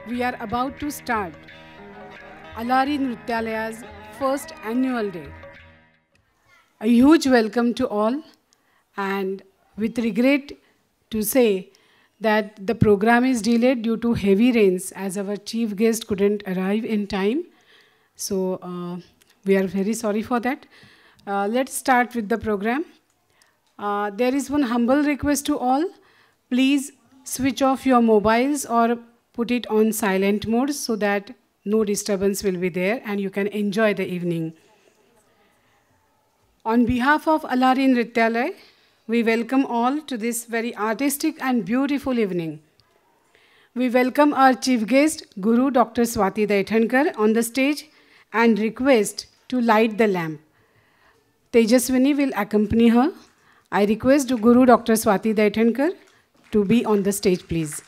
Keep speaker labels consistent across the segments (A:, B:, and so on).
A: We are about to start Alari Nrutyalaya's first annual day. A huge welcome to all, and with regret to say that the program is delayed due to heavy rains as our chief guest couldn't arrive in time. So we are very sorry for that. Let's start with the program. There is one humble request to all. Please switch off your mobiles or put it on silent mode so that no disturbance will be there and you can enjoy the evening. On behalf of Alari Nrutyalaya, we welcome all to this very artistic and beautiful evening. We welcome our chief guest, Guru Dr. Swati Daithankar, on the stage and request to light the lamp. Tejaswini will accompany her. I request Guru Dr. Swati Daithankar to be on the stage, please.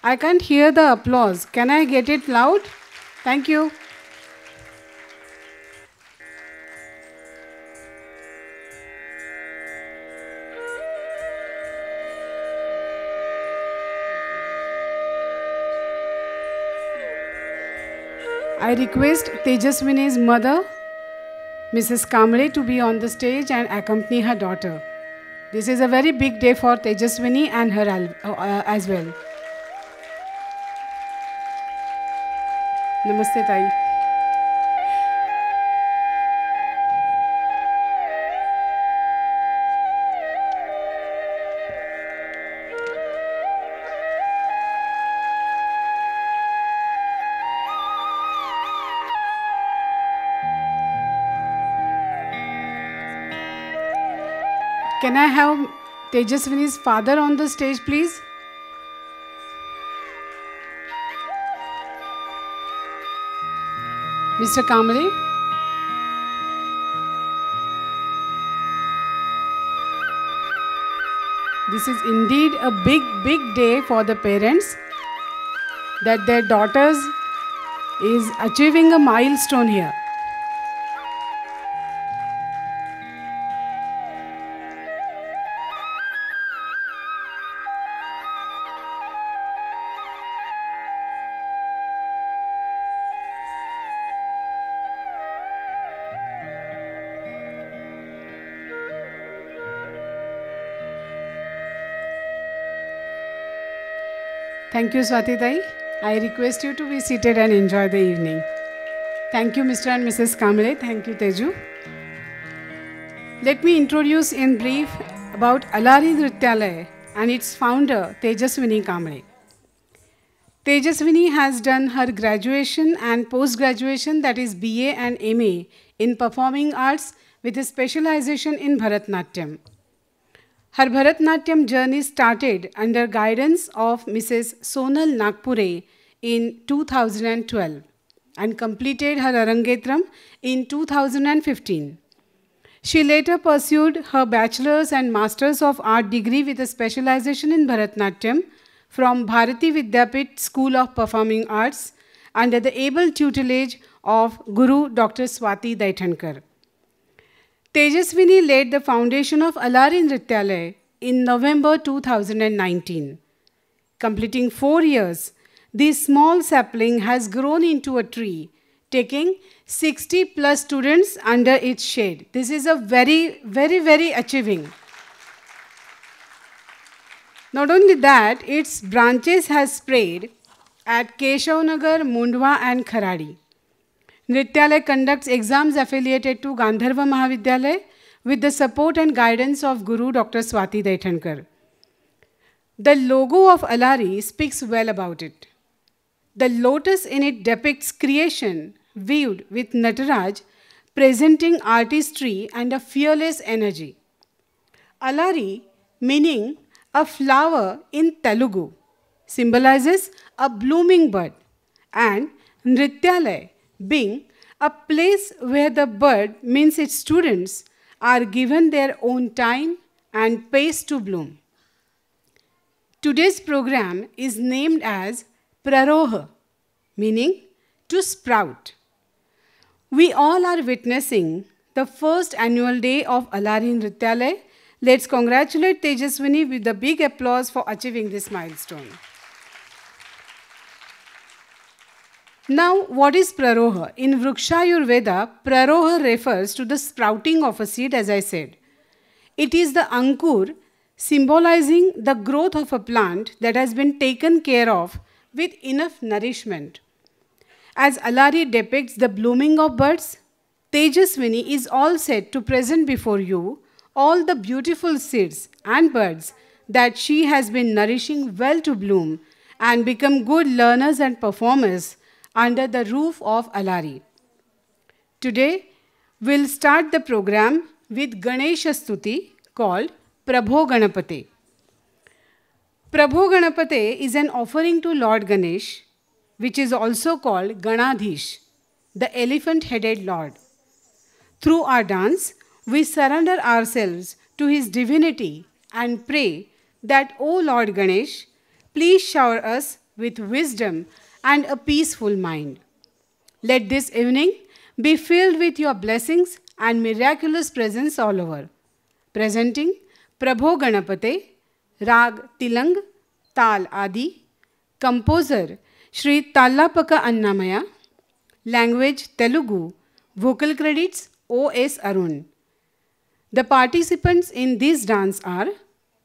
A: I can't hear the applause. Can I get it loud? Thank you. I request Tejaswini's mother, Mrs. Kamble, to be on the stage and accompany her daughter. This is a very big day for Tejaswini and her as well. Namaste, Tai. Can I have Tejaswini's father on the stage, please? Mr. Kamble. This is indeed a big day for the parents that their daughters is achieving a milestone here. Thank you, Swati Tai. I request you to be seated and enjoy the evening. Thank you, Mr. and Mrs. Kamble. Thank you, Teju. Let me introduce in brief about Alari Nrutyalaya and its founder, Tejaswini Kamble. Tejaswini has done her graduation and post-graduation, that is BA and MA, in performing arts with a specialization in Bharatnatyam. Her Bharatnatyam journey started under guidance of Mrs. Sonal Nagpure in 2012 and completed her Arangetram in 2015. She later pursued her bachelor's and master's of art degree with a specialization in Bharatnatyam from Bharati Vidyapit School of Performing Arts under the able tutelage of Guru Dr. Swati Daithankar. Tejaswini laid the foundation of Alari Nrutyalaya in November 2019. Completing 4 years, this small sapling has grown into a tree, taking 60 plus students under its shade. This is a very achieving. Not only that, its branches has spread at Keshavnagar, Mundwa and Kharadi. Nrutyalaya conducts exams affiliated to Gandharva Mahavidyalaya with the support and guidance of Guru Dr. Swati Daithankar. The logo of Alari speaks well about it. The lotus in it depicts creation viewed with Nataraj, presenting artistry and a fearless energy. Alari, meaning a flower in Telugu, symbolizes a blooming bud, and Nrutyalaya, being a place where the bird means its students are given their own time and space to bloom. Today's program is named as Praroha, meaning to sprout. We all are witnessing the first annual day of Alari Nrutyalaya Let's congratulate Tejaswini with a big applause for achieving this milestone. Now, what is Praroha? In Vrukshayurveda, Praroha refers to the sprouting of a seed, as I said. It is the Ankur, symbolizing the growth of a plant that has been taken care of with enough nourishment. As Alari depicts the blooming of buds, Tejaswini is all set to present before you all the beautiful seeds and buds that she has been nourishing well to bloom and become good learners and performers under the roof of Alari. Today, we'll start the program with Ganesha Stuti called Prabho Ganapate. Prabho Ganapate is an offering to Lord Ganesh, which is also called Ganadhish, the elephant-headed Lord. Through our dance, we surrender ourselves to his divinity and pray that, O Lord Ganesh, please shower us with wisdom and a peaceful mind. Let this evening be filled with your blessings and miraculous presence all over. Presenting Prabho Ganapate, Rag Tilang, Tal Adi, Composer Shri Tallapaka Annamaya, Language Telugu, Vocal Credits O.S. Arun. The participants in this dance are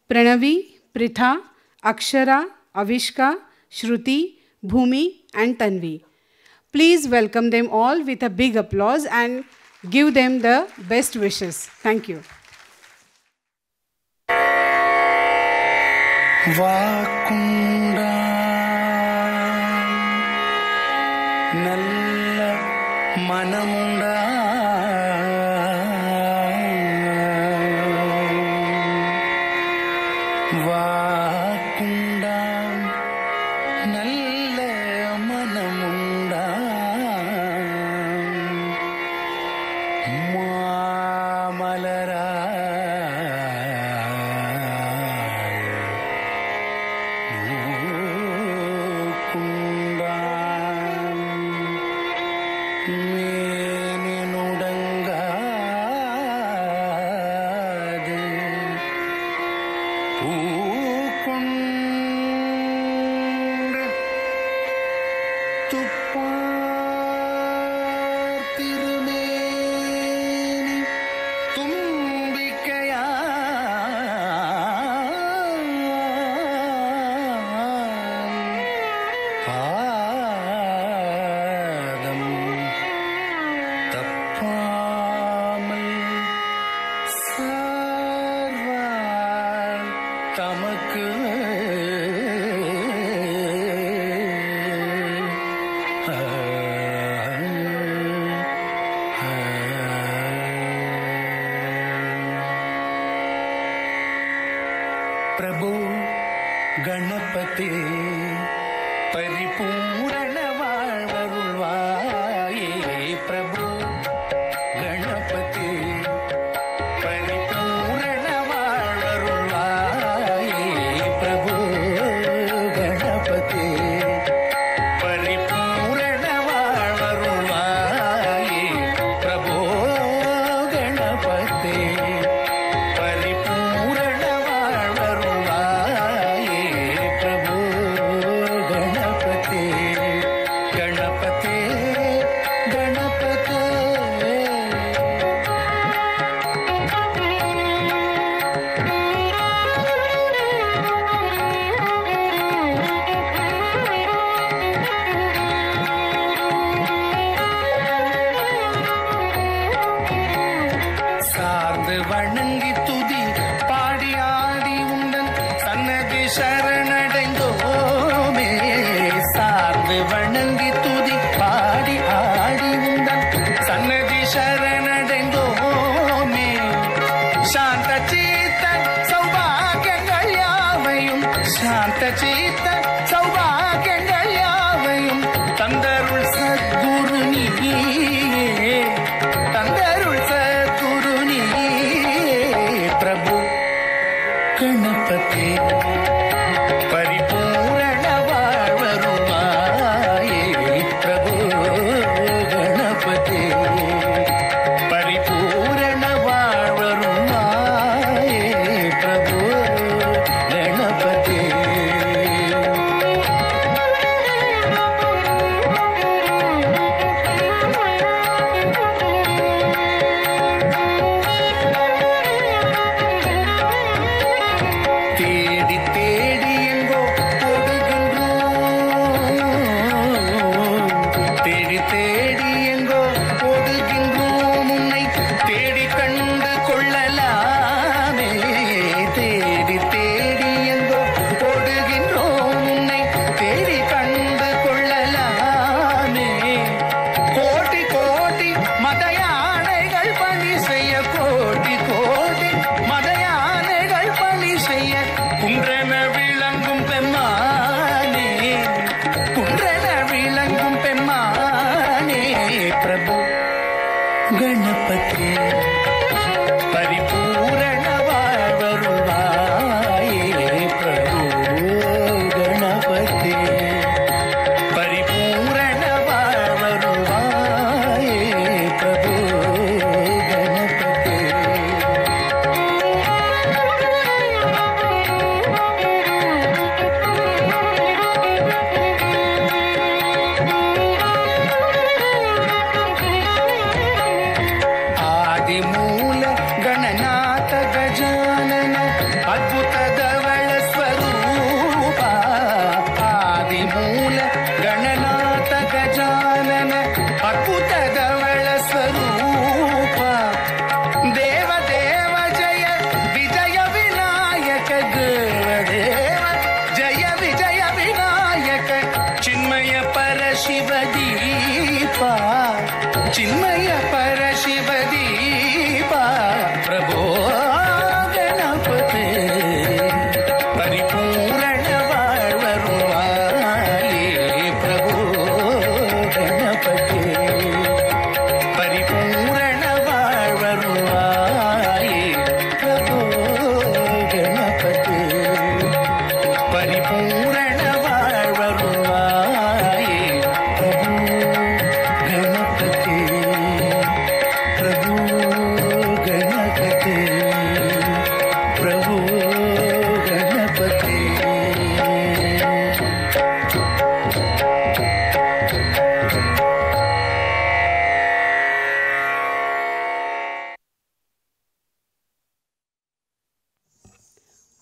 A: Pranavi, Pritha, Akshara, Avishka, Shruti, Bhumi and Tanvi. Please welcome them all with a big applause and give them the best wishes. Thank you.
B: Vakunda Nalla Manamunda Vakunda Nalla Manamunda Malara Prabho Ganapate Paripurana Varvaye Prabho Ganapate Paripurana Varvaye Prabho Ganapate Paripurana Varvaye Prabho Ganapate வணங்கி துதி பாடி ஆடி உந்தன் சன்னதி சரணடைந்தோமே சார்ந்து வணங்கி துதி பாடி ஆடி உந்தன் சன்னதி சரணடைந்தோமே சாந்த சீத்தன் சௌபாகியங்கள் யாவையும் சாந்த சீத்தன் சௌபாகியங்கள் யாவையும் தந்தருள் சத்குரு நீயே தந்தருள் Sadhguru Prabhu Ganapate Paripurana Varvarumaye Prabhu Ganapate Paripurana Varvarumaye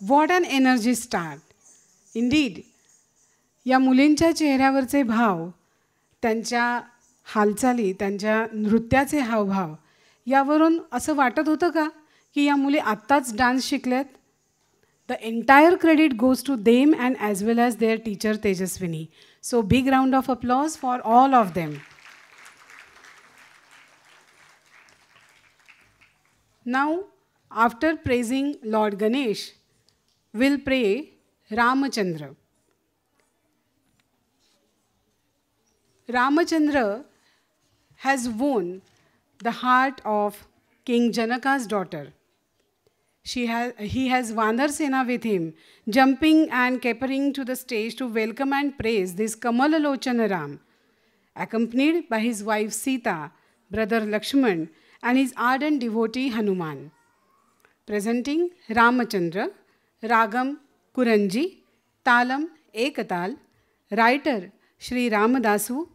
A: What an energy start. Indeed, या मुलींच्या चेहऱ्यावरचे भाव, त्यांच्या हालचाली, त्यांच्या नृत्याचे हावभाव यावरून असं वाटत होतं का की या मुली आत्ताच dance शिकल्यात? The entire credit goes to them and as well as their teacher Tejaswini. So big round of applause for all of them. Now, after praising Lord Ganesh, we'll pray Ramachandra. Ramachandra has won the heart of King Janaka's daughter. He has Vanar Sena with him, jumping and capering to the stage to welcome and praise this Kamalalochana Ram, accompanied by his wife Sita, brother Lakshman, and his ardent devotee Hanuman. Presenting Ramachandra, Ragam Kuranji, Talam Ekatal, writer Shri Ramadasu,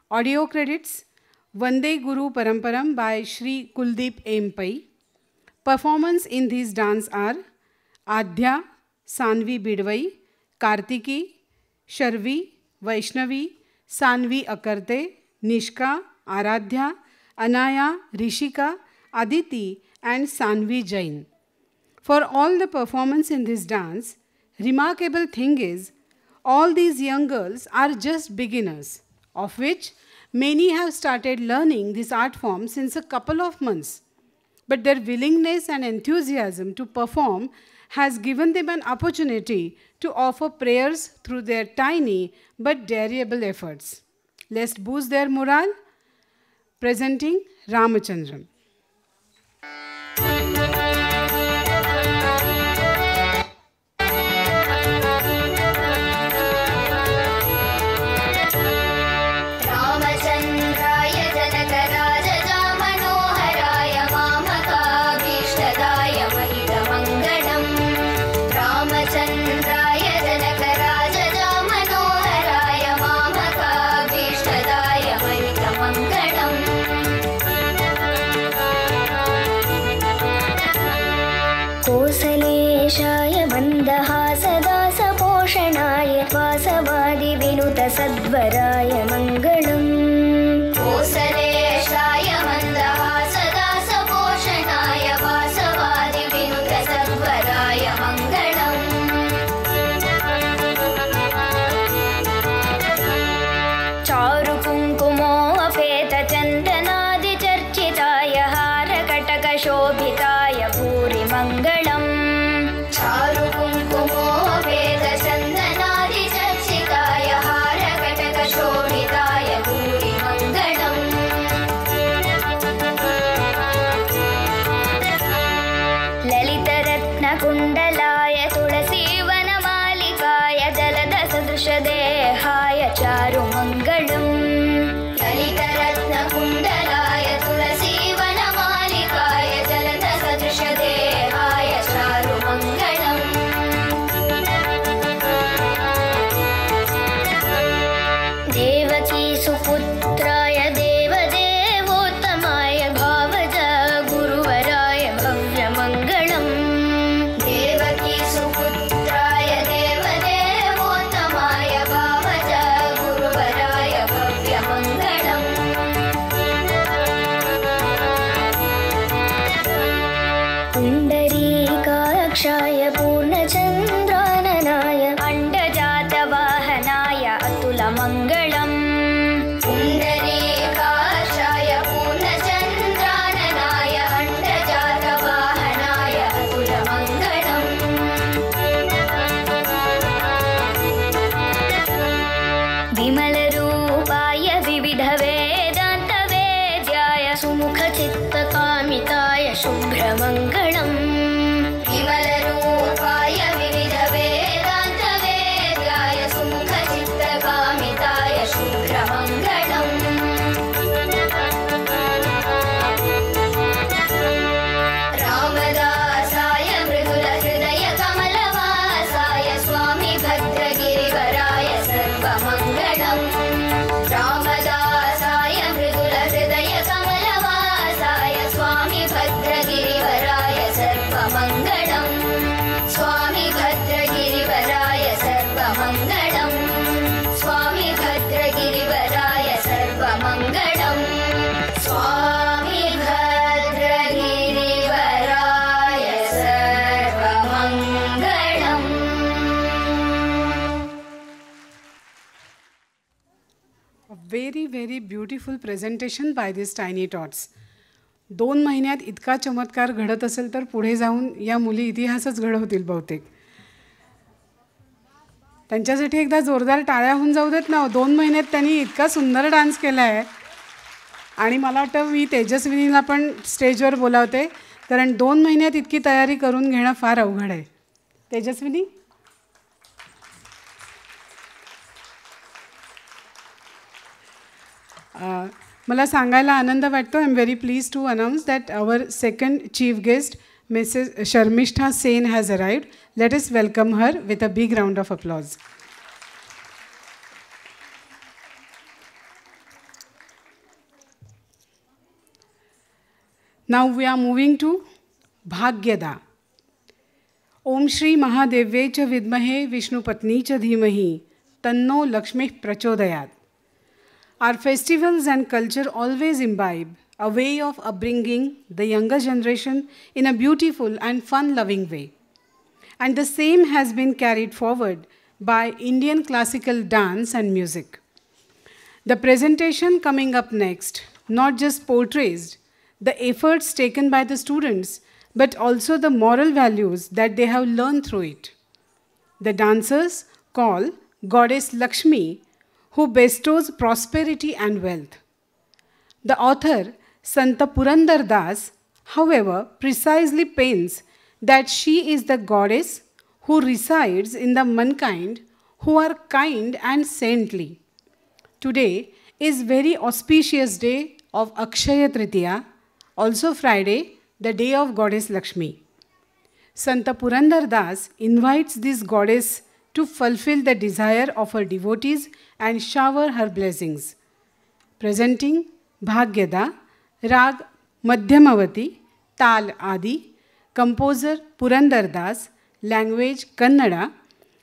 A: audio credits Vande Guru Paramparam by Shri Kuldeep M. Pai. Performance in these dance are Adhya, Sanvi Bidwai, Kartiki, Sharvi, Vaishnavi, Sanvi Akarte, Nishka, Aradhya, Anaya, Rishika, Aditi and Sanvi Jain. For all the performance in this dance, remarkable thing is, all these young girls are just beginners, of which many have started learning this art form since a couple of months. But their willingness and enthusiasm to perform has given them an opportunity to offer prayers through their tiny but dareable efforts. Let's boost their morale. Presenting Ramachandran.
C: सद्वराय मङ्गलम् कोसलेशाय मन्दहासदासपोषणाय वासवादिविनुत सद्वराय मङ्गलम् चारुकुङ्कुमोऽपेतचन्दनादिचर्चिताय हारकटकशोभिताय भूरि मङ्गलम् चारुकुङ्कुमोऽपेतचन्दनादिचर्चिताय शोभिताय भूरि मङ्गलम् ललितरत्नकुण्डलाय तुलसीवनमालिकाय जलदसदृशदेहाय चारुमङ्गलम् ललितरत्नकुण्डलाय तुलसीवनमालिकाय जलदसदृशदेहाय चारुमङ्गलम् सुपुत्राय देवदेवोत्तमाय भावज गुरुवराय भव्यमङ्गलम् देवकी सुपुत्राय देवदेवोत्तमाय भावज गुरुवराय भव्यमङ्गलम् पुण्डरीकाक्षाय पूर्णचन्द्राननाय अण्डजातवाहनाय अतुलमङ्गलम् पुण्डरीकाक्षाय पूर्णचन्द्राननाय अण्डजातवाहनाय अतुलमङ्गलम् विमलरूपाय विविधवेदान्तवेद्याय सुमुखचित्तकामिताय शुभ्रमङ्गलम् विमलरूपाय विविधवेदान्तवेद्याय सुमुखचित्तकामिताय शुभ्रमङ्गलम् रामदासाय मृदुलहृदय कमलवासाय स्वामी भद्रगिरिवराय सर्वमङ्गलम् रामदासाय मृदुलहृदय कमलवासाय स्वामी भद्रगिरिवराय सर्वमङ्गलम्
A: very very beautiful presentation by this tiny tots. 2 महिन्यात इतका चमत्कार घडत असेल तर पुढे जाऊन या मुली इतिहासच घडवतील बहुतेक. त्यांच्यासाठी एकदा जोरदार टाळ्या होऊन जाऊ देत ना. 2 महिन्यात त्यांनी इतका सुंदर डान्स केला आहे. आणि मला वाटतं मी तेजस्विनीला पण स्टेजवर बोलावते, कारण 2 महिन्यात इतकी तयारी करून घेणं फार अवघड आहे. तेजस्विनी. मला सांगायला आनंद वाटतो. I am very please to announce that our second chief guest Mrs Sharmishtha Sen has arrived. Let us welcome her with a big round of applause. Now we are moving to Bhagyada. Om Shri Mahadevye cha vidmahe Vishnupatni cha dhimahi tanno Lakshmi prachodayat. Our festivals and culture always imbibe a way of upbringing the younger generation in a beautiful and fun-loving way. And the same has been carried forward by Indian classical dance and music. The presentation coming up next not just portrays the efforts taken by the students, but also the moral values that they have learned through it. The dancers call Goddess Lakshmi, who bestows prosperity and wealth. The author, Santa Purandar Das, however, precisely paints that she is the goddess who resides in the mankind who are kind and saintly. Today is very auspicious day of Akshaya Tritiya, also Friday, the day of Goddess Lakshmi. Santa Purandar Das invites this goddess to fulfill the desire of her devotees and shower her blessings. Presenting Bhagyada, Rag Madhyamavati, Tal Adi, composer Purandar Das, language Kannada,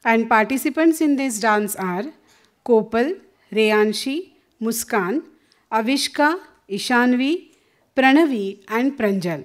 A: and participants in this dance are Kopal, Reyanshi, Muskan, Avishka, Ishanvi, Pranavi and Pranjal.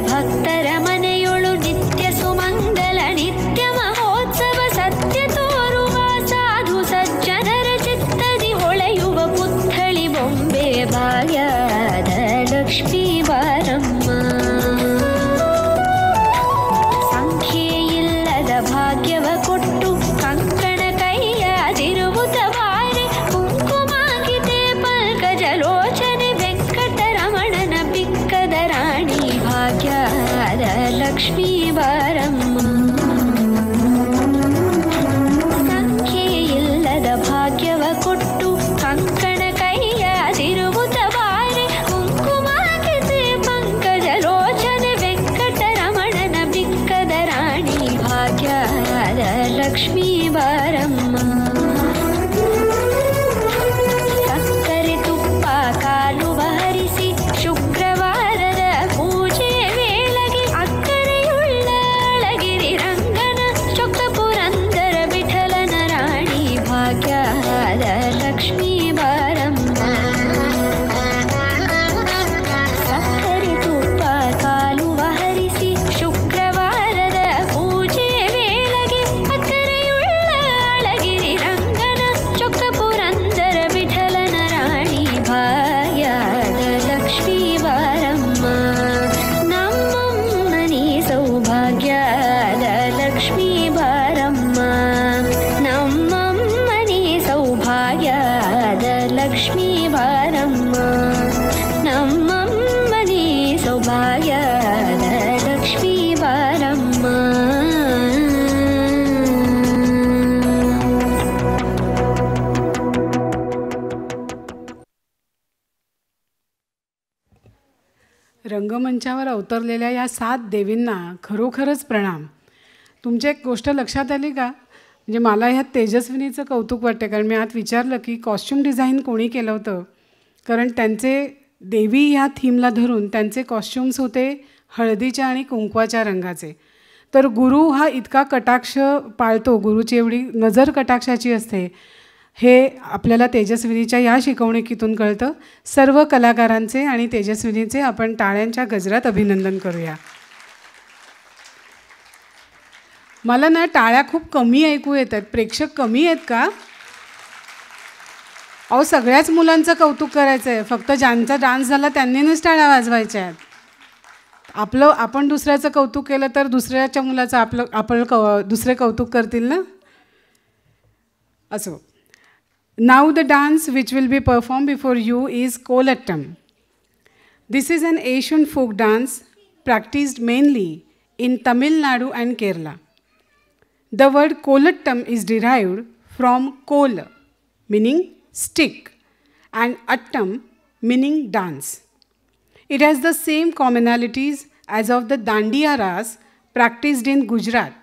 C: ಭಕ್ತ
A: रंगमंचावर अवतरलेल्या या 7 देवींना खरोखरच प्रणाम. तुमची एक गोष्ट लक्षात आली का? म्हणजे मला ह्यात तेजस्विनीचं कौतुक वाटते, कारण मी आत विचारलं की कॉस्ट्यूम डिझाईन कोणी केलं होतं. कारण त्यांचे देवी ह्या थीमला धरून त्यांचे कॉस्ट्युम्स होते हळदीच्या आणि कुंकवाच्या रंगाचे. तर गुरु हा इतका कटाक्ष पाळतो, गुरुची एवढी नजर कटाक्षाची असते, हे आपल्याला तेजस्विनीच्या या शिकवणुकीतून कळतं. सर्व कलाकारांचे आणि तेजस्विनीचे आपण टाळ्यांच्या गजरात अभिनंदन करूया. मला ना टाळ्या खूप कमी ऐकू येतात. प्रेक्षक कमी आहेत का? अहो, सगळ्याच मुलांचं कौतुक करायचं आहे, फक्त ज्यांचा डान्स झाला त्यांनीच टाळ्या वाजवायच्या आहेत. आपण दुसऱ्याचं कौतुक केलं तर दुसऱ्याच्या मुलाचं आपण दुसरे कौतुक करतील ना. असो. Now the dance which will be performed before you is Kolattam. This is an Asian folk dance practiced mainly in Tamil Nadu and Kerala. The word Kolattam is derived from kol, meaning stick, and attam, meaning dance. It has the same commonalities as of the Dandiya Ras practiced in Gujarat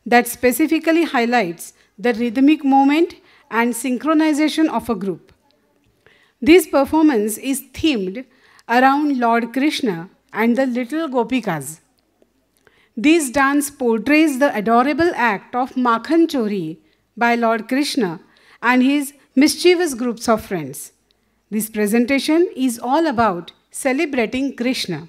A: that specifically highlights the rhythmic movement and synchronization of a group. This performance is themed around Lord Krishna and the little Gopikas. This dance portrays the adorable act of Makhan Chori by Lord Krishna and his mischievous groups of friends. This presentation is all about celebrating Krishna.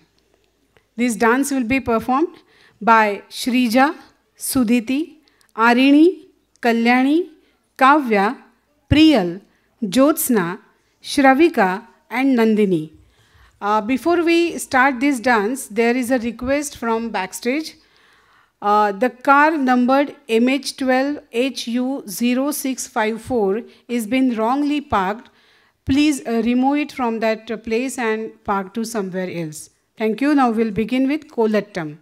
A: This dance will be performed by Shrija, Sudhiti, Arini, Kalyani, Kavya, Priyal, Jyotsna, Shravika and Nandini. Before we start this dance, there is a request from backstage. The car numbered MH12HU0654 is been wrongly parked. Please remove it from that place and park to somewhere else. Thank you. Now we'll begin with Kolattam.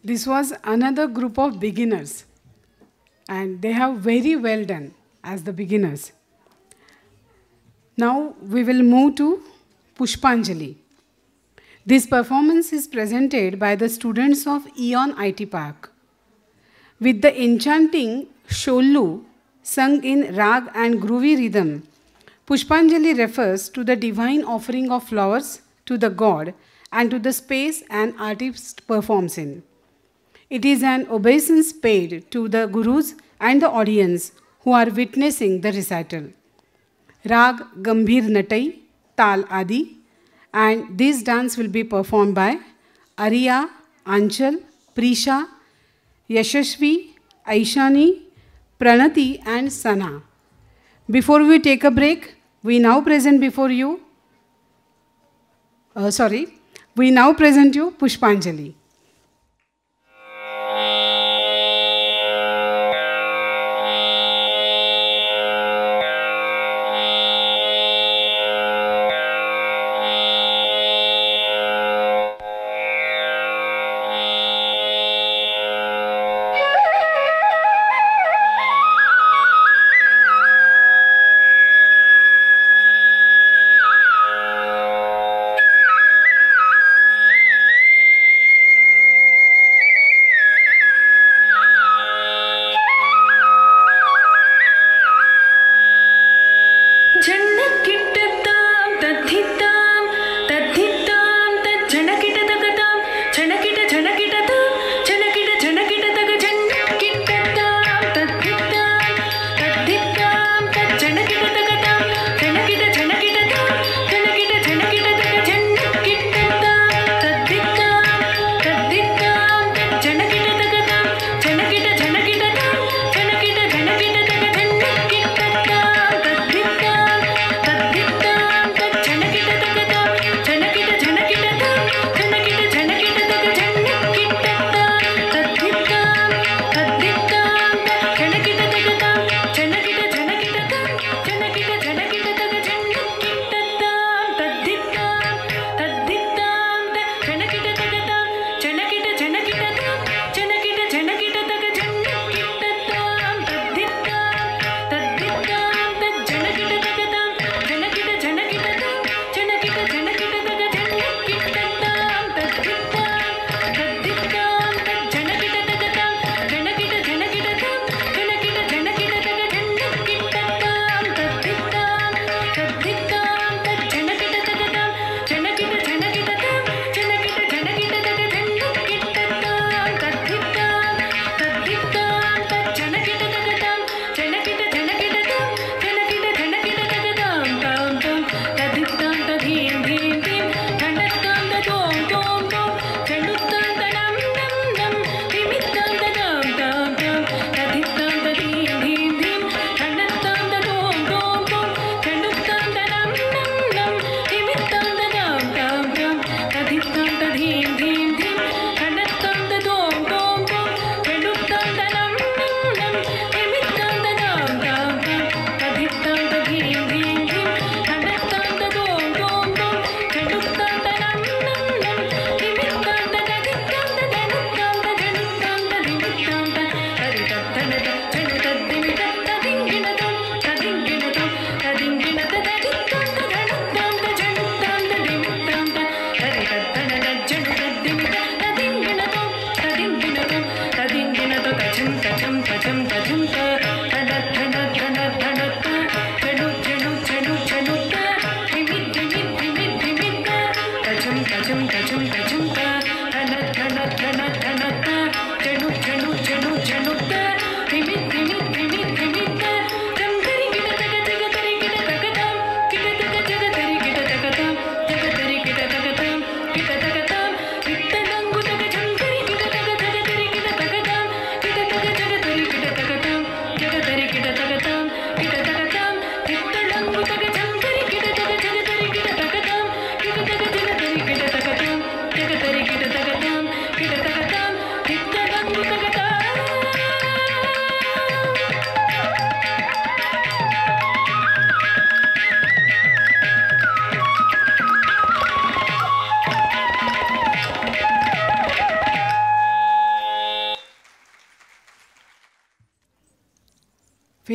A: this was another group of beginners, and they have very well done as the beginners. Now we will move to Pushpanjali. This performance is presented by the students of Eon IT Park. With the enchanting Shollu sung in rag and groovy rhythm, Pushpanjali refers to the divine offering of flowers to the god and to the space an artist performs in. It is an obeisance paid to the gurus and the audience who are witnessing the recital. Rag Gambhir Natai, Tal Adi, and this dance will be performed by Arya, Anchal, Prisha, Yashashvi, Aishani, Pranati and Sana. Before we take a break, we now present you Pushpanjali.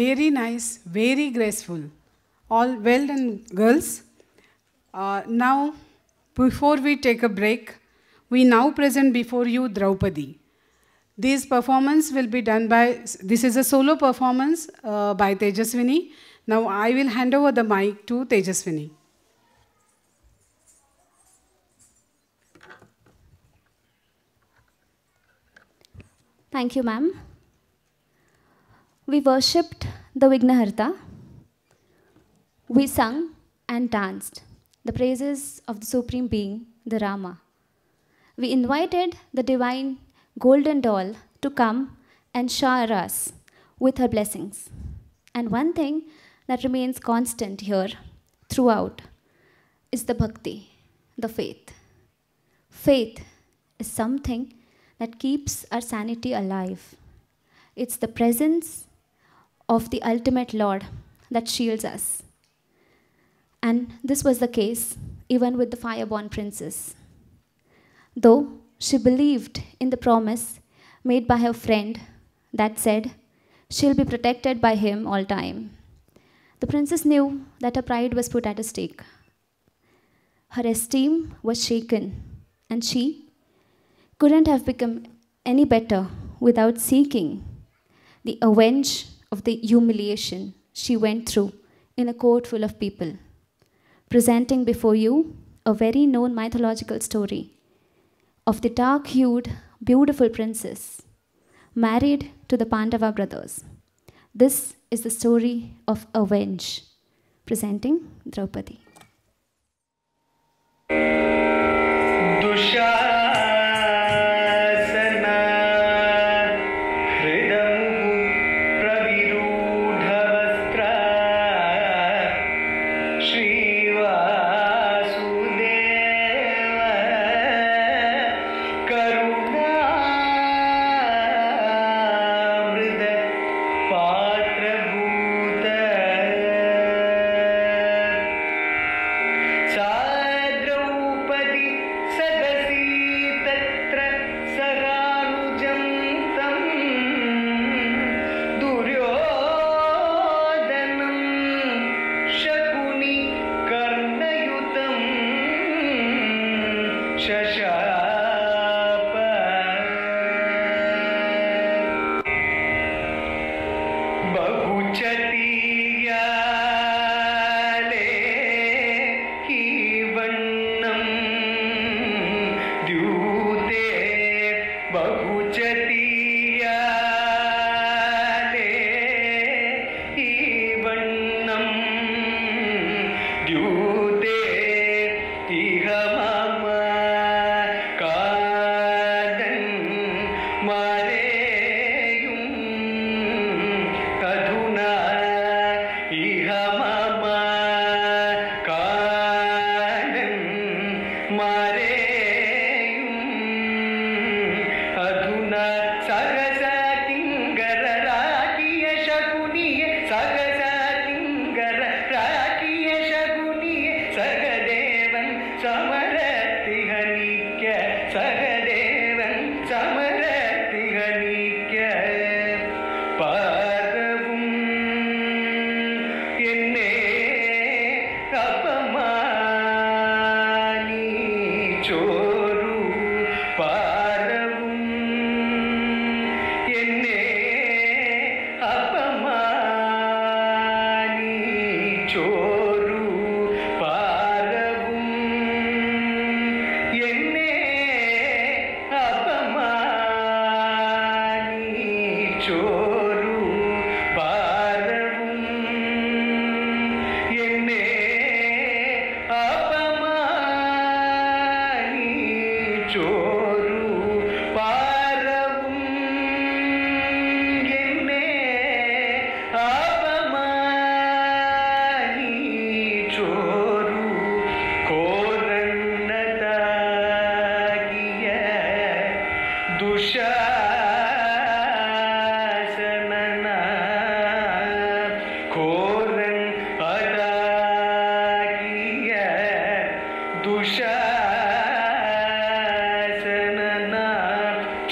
A: Very nice, very graceful. All well done, girls. Now, before we take a break, we now present before you Draupadi. This performance will be done by, this is a solo performance by Tejaswini. Now I will hand over the mic to Tejaswini.
D: Thank you, ma'am. We worshipped the Vignaharta. We sung and danced the praises of the Supreme Being, the Rama. We invited the divine golden doll to come and shower us with her blessings. And one thing that remains constant here throughout is the bhakti, the faith. Faith is something that keeps our sanity alive. It's the presence of the ultimate Lord that shields us. And this was the case even with the fire-born princess. Though she believed in the promise made by her friend that said she'll be protected by him all time, the princess knew that her pride was put at a stake. Her esteem was shaken, and she couldn't have become any better without seeking the avenge of the humiliation she went through in a court full of people, presenting before you a very known mythological story of the dark-hued, beautiful princess married to the Pandava brothers. This is the story of avenge, presenting Draupadi.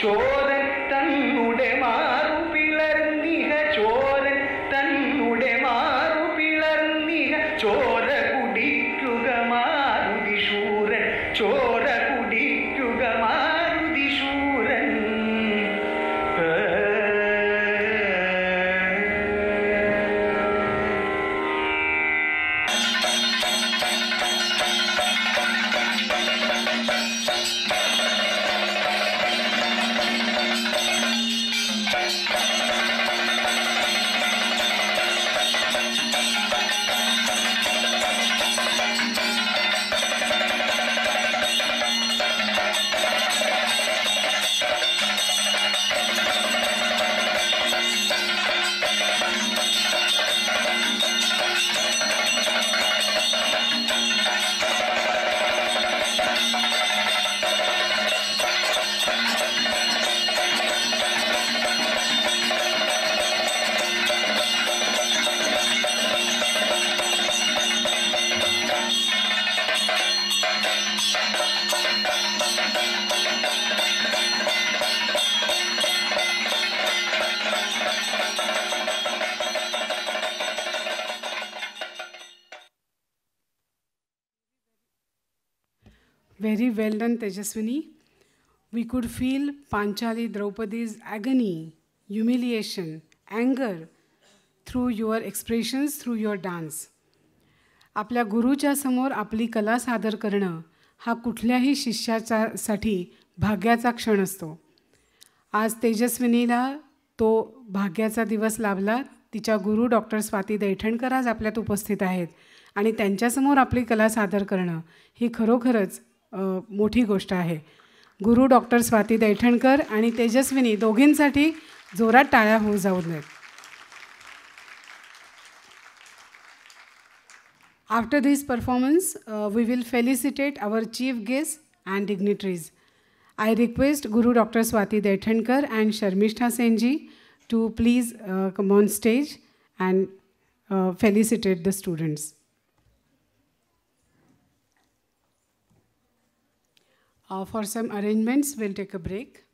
B: ചോരൻ തന്നുടെ മാറു പിളർന്നിഹ ചോരൻ തൻ
A: Very well done, Tejaswini. We could feel Panchali Draupadi's agony, humiliation, anger through your expressions, through your dance. आपल्या गुरुच्या समोर आपली कला सादर करणं हा कुठल्याही शिष्यासाठी भाग्याचा क्षण असतो. आज तेजस्विनीला तो भाग्याचा दिवस लाभला. तिच्या गुरु डॉक्टर स्वाती दैठणकर आज आपल्यात उपस्थित आहेत आणि त्यांच्यासमोर आपली कला सादर करणं ही खरोखरच मोठी गोष्ट आहे. गुरु डॉक्टर स्वाती दैठणकर आणि तेजस्विनी दोघींसाठी जोरात टाळ्या होऊ जाऊ नयेत. After this performance, we will felicitate our chief guests and dignitaries. I request Guru Dr. Swati Daithankar and Sharmishtha Senji to please come on stage and felicitate the students. For some arrangements, we'll take a break.